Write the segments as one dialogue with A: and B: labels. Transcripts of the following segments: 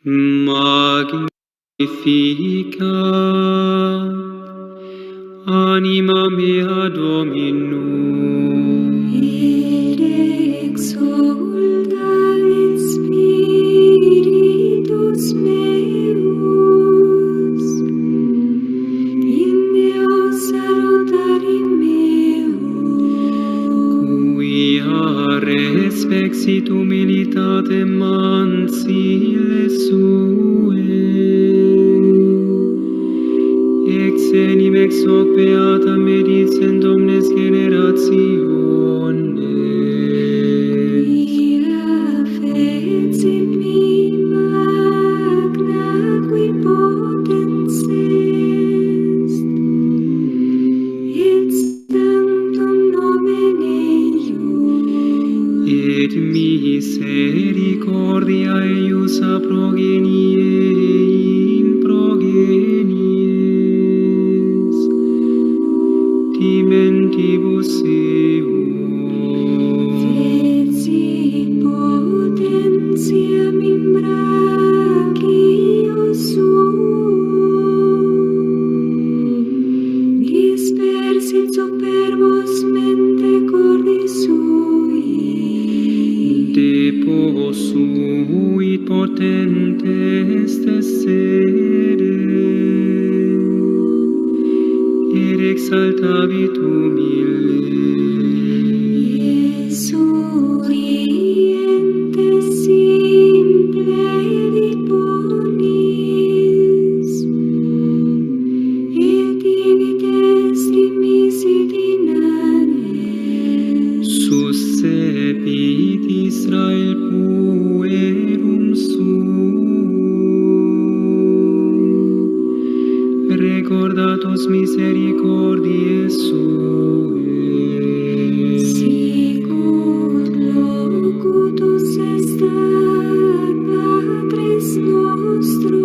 A: Magnificat anima mea Dominum,
B: et exsultat spiritus meus in Deo salutari meo,
A: quia respexit humilitatem mansile sue, ex enim ex hoc beata medicent omnes generationes.
B: quia fecit mi magna qui potens est, et sanctum nomen eius,
A: Et misericordia eius a progenie in progenies, dimentibus eum,
B: fecit potentiam in brachio suum, dispersit superbos mente cordis sui,
A: deposuit potentes tessere, et exaltavit humile.
B: Suriente simple diponis, et divit est misit inane,
A: Suscepit Israel puerum suum, recordatus misericordiae suae.
B: sicut locutus est ad patres nostros,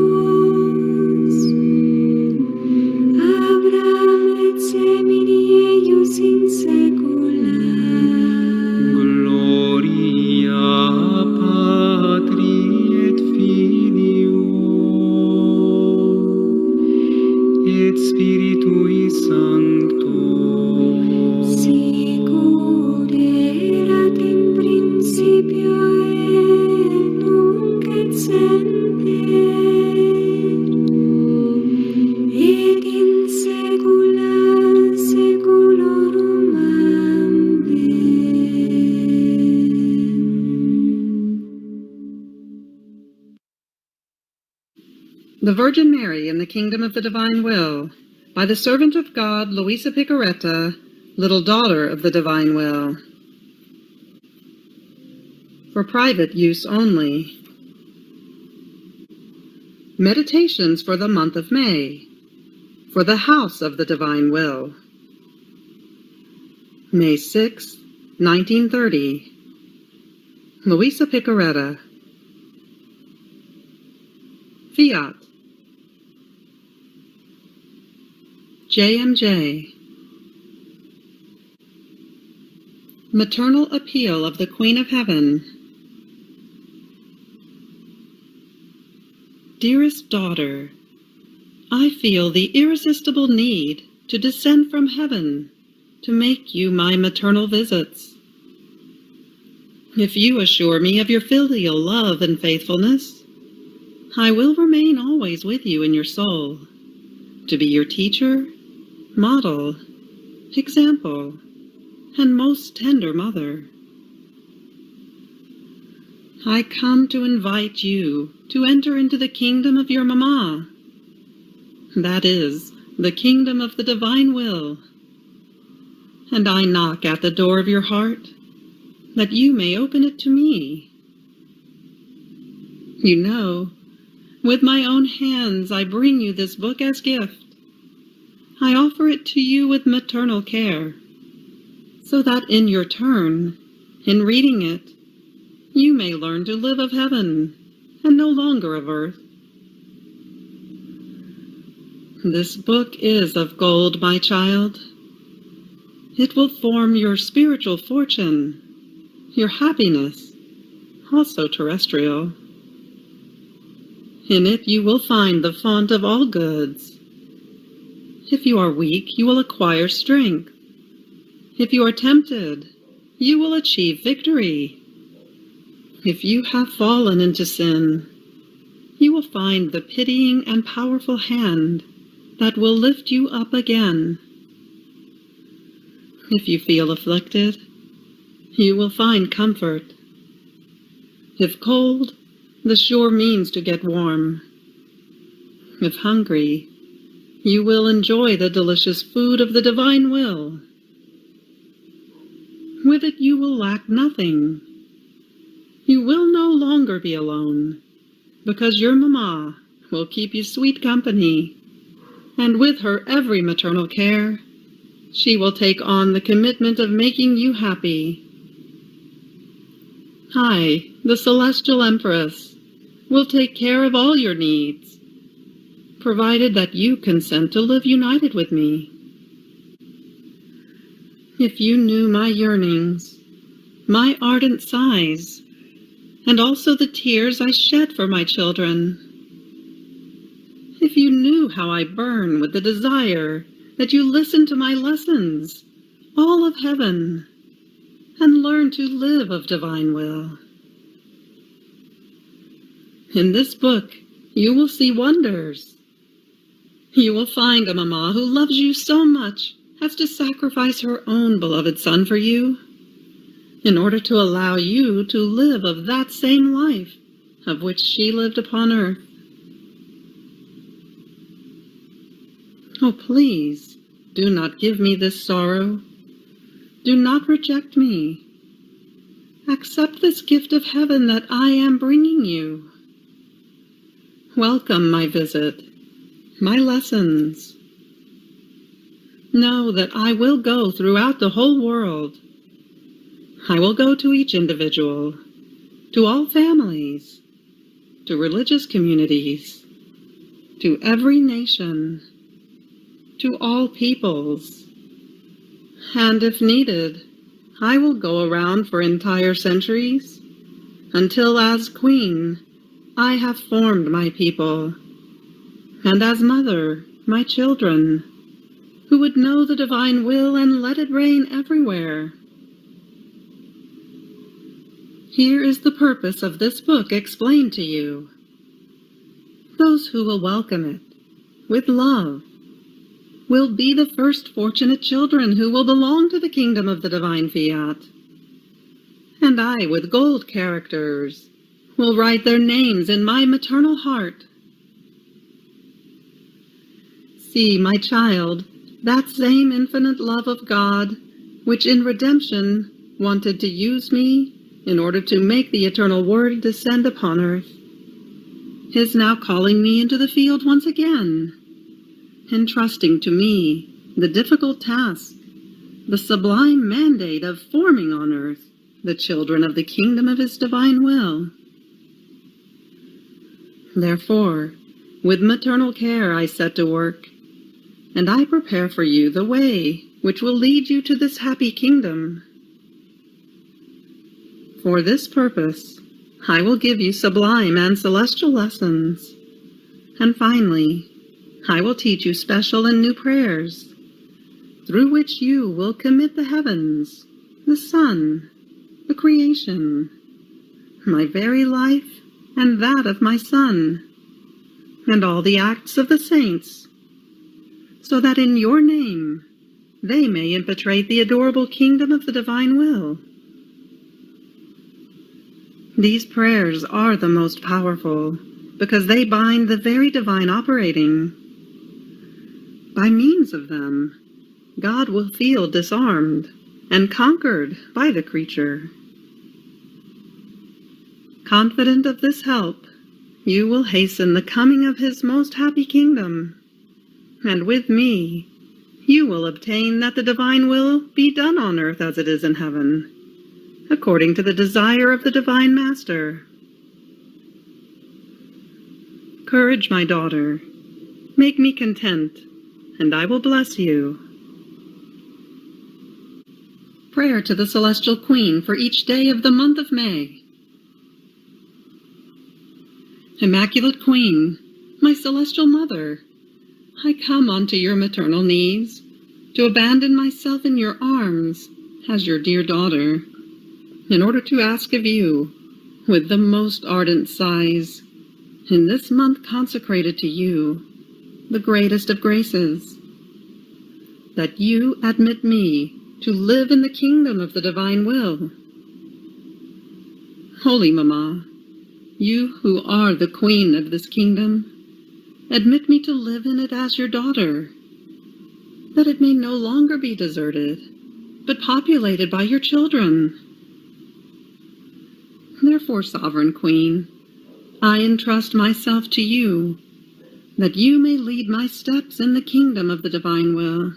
B: Abraham et semini eius in saecula.
A: Gloria Patri et Filio et Spiritui Sancto,
B: Sicut erat in principio et nunc et semper, et in saecula saeculorum. Amen.
C: The Virgin Mary in the Kingdom of the Divine Will, by the servant of God, Luisa Picaretta, little daughter of the Divine Will. For private use only. Meditations for the month of May, for the House of the Divine Will. May 6, 1930. Luisa Picaretta. Fiat. JMJ. Maternal Appeal of the Queen of Heaven. Dearest daughter, I feel the irresistible need to descend from heaven to make you my maternal visits. If you assure me of your filial love and faithfulness, I will remain always with you in your soul, to be your teacher, model, example, and most tender mother. I come to invite you to enter into the kingdom of your Mama, that is, the kingdom of the Divine Will, and I knock at the door of your heart, that you may open it to me. You know, with my own hands I bring you this book as gift. I offer it to you with maternal care, so that in your turn, in reading it, you may learn to live of heaven and no longer of earth. This book is of gold, my child. It will form your spiritual fortune, your happiness, also terrestrial. In it you will find the font of all goods. If you are weak, you will acquire strength. If you are tempted, you will achieve victory. If you have fallen into sin, you will find the pitying and powerful hand that will lift you up again. If you feel afflicted, you will find comfort. If cold, the sure means to get warm. If hungry, you will enjoy the delicious food of the divine will. With it you will lack nothing. You will no longer be alone, because your Mama will keep you sweet company, and with her every maternal care, she will take on the commitment of making you happy. I, the Celestial Empress, will take care of all your needs, provided that you consent to live united with me. If you knew my yearnings, my ardent sighs, and also the tears I shed for my children, if you knew how I burn with the desire that you listen to my lessons, all of heaven, and learn to live of divine will. In this book, you will see wonders. You will find a Mama who loves you so much as to sacrifice her own beloved son for you, in order to allow you to live of that same life of which she lived upon earth. Oh, please, do not give me this sorrow. Do not reject me. Accept this gift of heaven that I am bringing you. Welcome my visit, my lessons. Know that I will go throughout the whole world. I will go to each individual, to all families, to religious communities, to every nation, to all peoples. And if needed, I will go around for entire centuries, until as queen, I have formed my people, and as mother, my children, who would know the divine will and let it reign everywhere. Here is the purpose of this book explained to you. Those who will welcome it, with love, will be the first fortunate children who will belong to the kingdom of the divine fiat. And I, with gold characters, will write their names in my maternal heart. See, my child, that same infinite love of God, which in redemption wanted to use me in order to make the eternal Word descend upon earth, is now calling me into the field once again, entrusting to me the difficult task, the sublime mandate of forming on earth the children of the kingdom of his divine will. Therefore, with maternal care I set to work, and I prepare for you the way which will lead you to this happy kingdom. For this purpose, I will give you sublime and celestial lessons, and finally, I will teach you special and new prayers, through which you will commit the heavens, the sun, the creation, my very life and that of my Son, and all the acts of the saints, so that in your name they may infiltrate the adorable kingdom of the divine will. These prayers are the most powerful, because they bind the very divine operating. By means of them, God will feel disarmed and conquered by the creature. Confident of this help, you will hasten the coming of his most happy kingdom, and with me, you will obtain that the divine will be done on earth as it is in heaven, according to the desire of the divine Master. Courage, my daughter. Make me content, and I will bless you. Prayer to the Celestial Queen for each day of the month of May. Immaculate Queen, my celestial mother, I come onto your maternal knees to abandon myself in your arms as your dear daughter, in order to ask of you, with the most ardent sighs, in this month consecrated to you, the greatest of graces, that you admit me to live in the kingdom of the divine will. Holy Mamma, you who are the queen of this kingdom, admit me to live in it as your daughter, that it may no longer be deserted, but populated by your children. Therefore, Sovereign Queen, I entrust myself to you, that you may lead my steps in the kingdom of the divine will.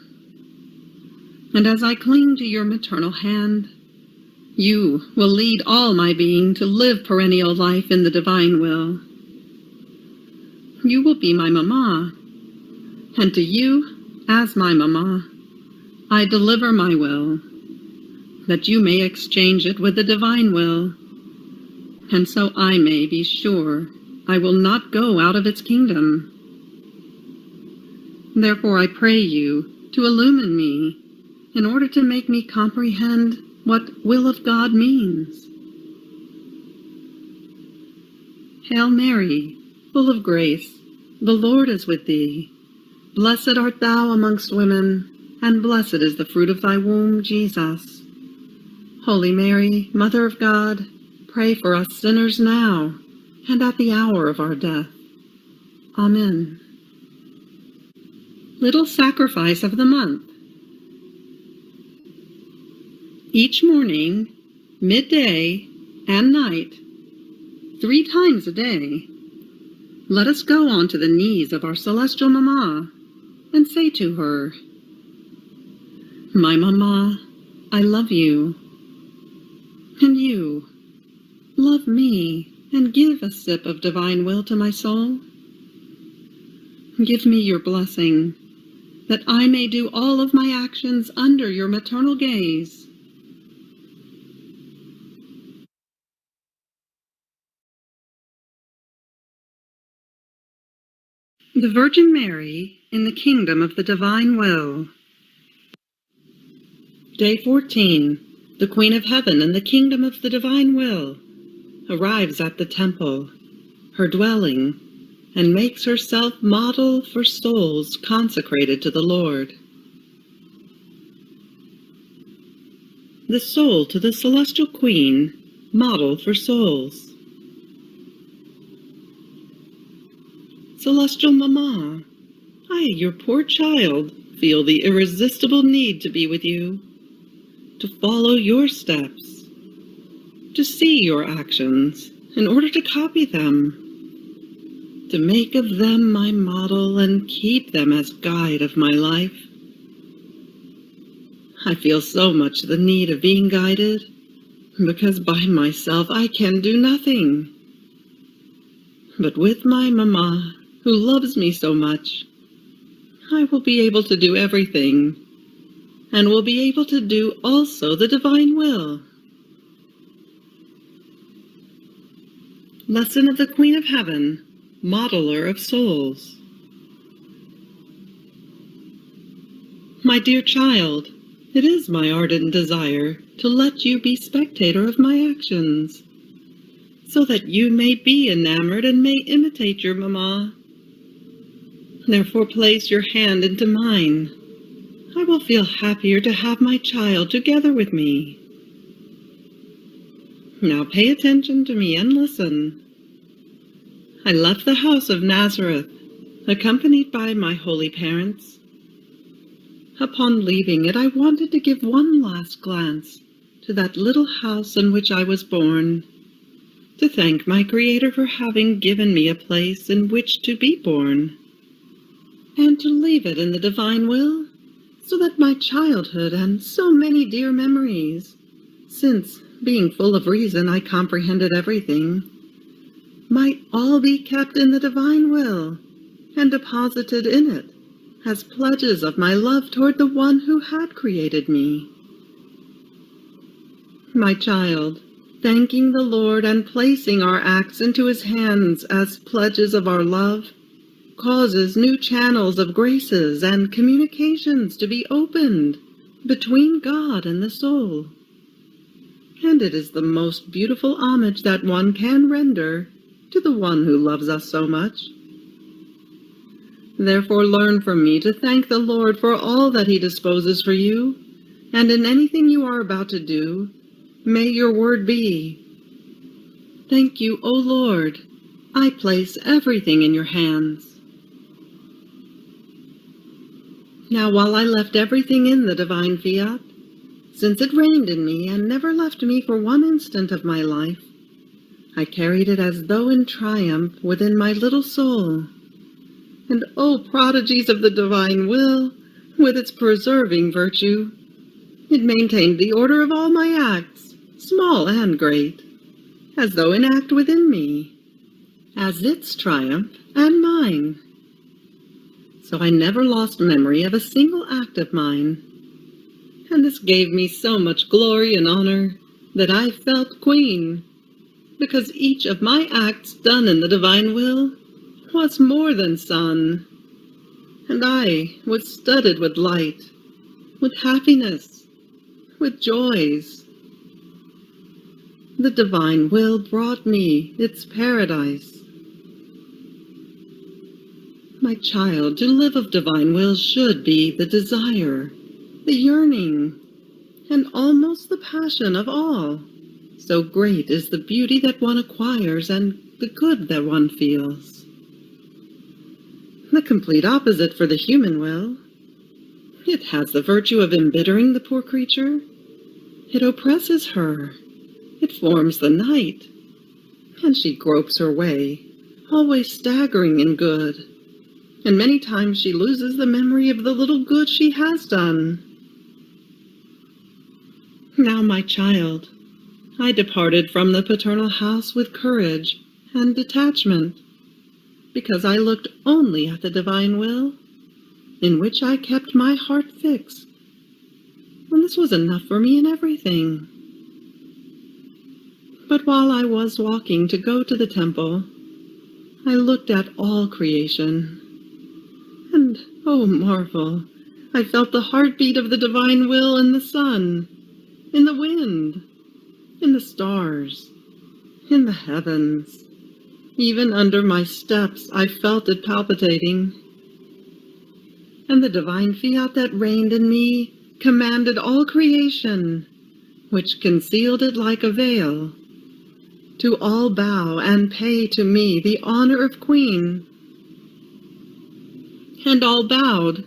C: And as I cling to your maternal hand, you will lead all my being to live perennial life in the divine will. You will be my Mamma, and to you, as my Mamma, I deliver my will, that you may exchange it with the divine will, and so I may be sure I will not go out of its kingdom. Therefore I pray you to illumine me, in order to make me comprehend what will of God means. Hail Mary, full of grace, the Lord is with thee. Blessed art thou amongst women, and blessed is the fruit of thy womb, Jesus. Holy Mary, Mother of God, pray for us sinners now, and at the hour of our death. Amen. Little Sacrifice of the Month. Each morning, midday, and night, 3 times a day, let us go onto the knees of our celestial Mamma and say to her, My Mamma, I love you. And you, love me and give a sip of divine will to my soul. Give me your blessing, that I may do all of my actions under your maternal gaze. The Virgin Mary in the Kingdom of the Divine Will. Day 14. The Queen of Heaven in the Kingdom of the Divine Will arrives at the temple, her dwelling, and makes herself model for souls consecrated to the Lord. The soul to the Celestial Queen, model for souls. Celestial Mamma, I, your poor child, feel the irresistible need to be with you, to follow your steps, to see your actions in order to copy them, to make of them my model and keep them as guide of my life. I feel so much the need of being guided, because by myself I can do nothing. But with my Mamma, who loves me so much, I will be able to do everything, and will be able to do also the divine will. Lesson of the Queen of Heaven, Modeler of Souls. My dear child, it is my ardent desire to let you be spectator of my actions, so that you may be enamored and may imitate your Mamma. Therefore place your hand into mine. I will feel happier to have my child together with me. Now pay attention to me and listen. I left the house of Nazareth, accompanied by my holy parents. Upon leaving it, I wanted to give one last glance to that little house in which I was born, to thank my Creator for having given me a place in which to be born, and to leave it in the divine will, so that my childhood and so many dear memories, since, being full of reason, I comprehended everything, might all be kept in the divine will and deposited in it as pledges of my love toward the one who had created me. My child, thanking the Lord and placing our acts into His hands as pledges of our love causes new channels of graces and communications to be opened between God and the soul. And it is the most beautiful homage that one can render to the one who loves us so much. Therefore learn from me to thank the Lord for all that He disposes for you, and in anything you are about to do, may your word be, "Thank you, O Lord, I place everything in your hands." Now while I left everything in the divine fiat, since it reigned in me and never left me for one instant of my life, I carried it as though in triumph within my little soul. And O prodigies of the divine will, with its preserving virtue, it maintained the order of all my acts, small and great, as though in act within me, as its triumph and mine. So I never lost memory of a single act of mine, and this gave me so much glory and honor that I felt queen, because each of my acts done in the divine will was more than sun, and I was studded with light, with happiness, with joys. The divine will brought me its paradise. My child, to live of divine will should be the desire, the yearning, and almost the passion of all. So great is the beauty that one acquires and the good that one feels. The complete opposite for the human will. It has the virtue of embittering the poor creature. It oppresses her. It forms the night. And she gropes her way, always staggering in good. And many times she loses the memory of the little good she has done. Now, my child, I departed from the paternal house with courage and detachment, because I looked only at the divine will, in which I kept my heart fixed, and this was enough for me in everything. But while I was walking to go to the temple, I looked at all creation, and, oh marvel, I felt the heartbeat of the divine will in the sun, in the wind, in the stars, in the heavens. Even under my steps I felt it palpitating. And the divine fiat that reigned in me commanded all creation, which concealed it like a veil, to all bow and pay to me the honor of queen. And all bowed,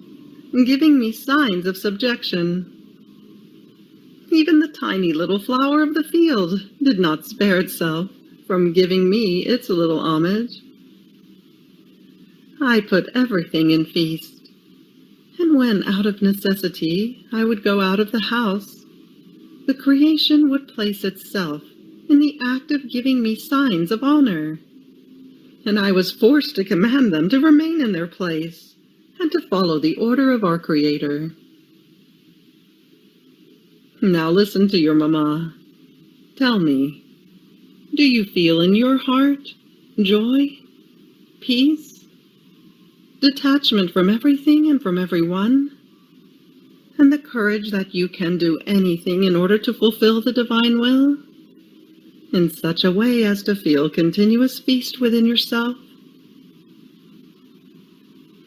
C: giving me signs of subjection. Even the tiny little flower of the field did not spare itself from giving me its little homage. I put everything in feast, and when out of necessity I would go out of the house, the creation would place itself in the act of giving me signs of honor, and I was forced to command them to remain in their place and to follow the order of our Creator. Now listen to your mamma. Tell me, do you feel in your heart joy, peace, detachment from everything and from everyone, and the courage that you can do anything in order to fulfill the divine will, in such a way as to feel continuous feast within yourself?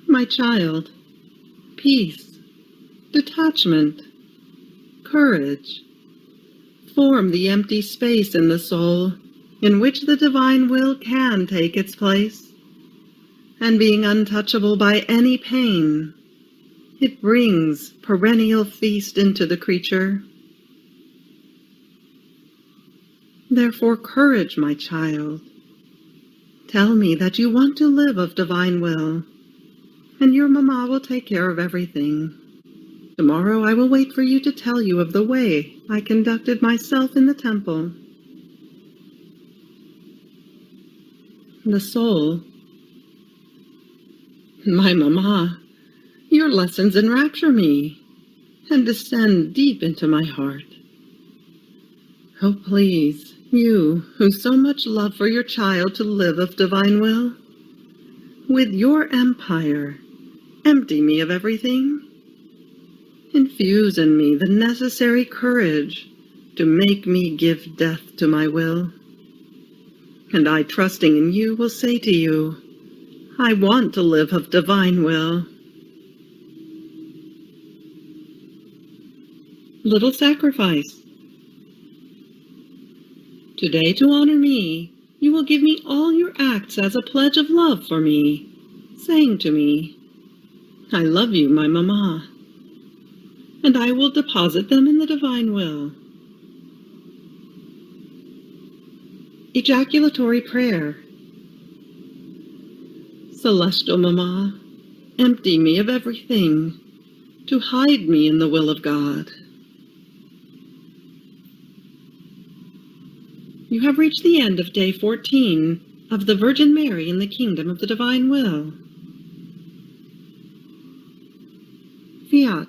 C: My child, peace, detachment, courage form the empty space in the soul in which the divine will can take its place, and being untouchable by any pain, it brings perennial feast into the creature. Therefore, courage, my child. Tell me that you want to live of divine will, and your mamma will take care of everything. Tomorrow I will wait for you to tell you of the way I conducted myself in the temple. The soul. My mamma, your lessons enrapture me and descend deep into my heart. Oh, please, You, who so much love for your child to live of divine will, with your empire, empty me of everything. Infuse in me the necessary courage to make me give death to my will. And I, trusting in you, will say to you, I want to live of divine will. Little sacrifice. Today, to honor me, you will give me all your acts as a pledge of love for me, saying to me, I love you, my Mama, and I will deposit them in the divine will. Ejaculatory prayer. Celestial Mama, empty me of everything to hide me in the will of God. You have reached the end of Day 14 of the Virgin Mary in the Kingdom of the Divine Will. Fiat.